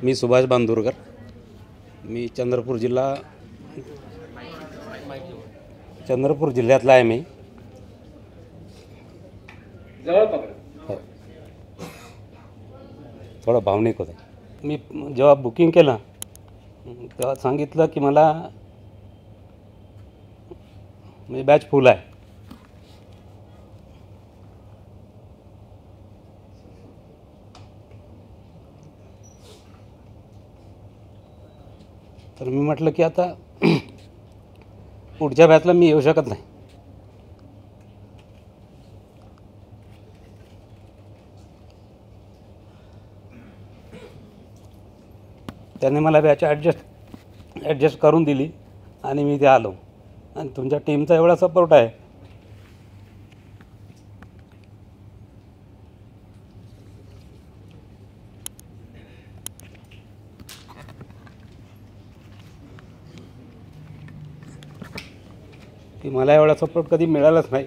मी सुभाष बांदुरकर, मी चंद्रपूर जिल्ह्यातला आहे. मी हो. थोडा भावनिक होता. मी जेव्हा बुकिंग केलं तेव्हा सांगितलं की मला मी बॅच फुल आहे. तर मी म्हटलं की आता पुढच्या बॅचला मी येऊ शकत नाही. त्याने मला बॅच ॲडजस्ट करून दिली आणि मी इथे आलो. आणि तुमच्या टीमचा एवढा सपोर्ट आहे. की मला एवढा सपोर्ट कधी मिळालाच नाही.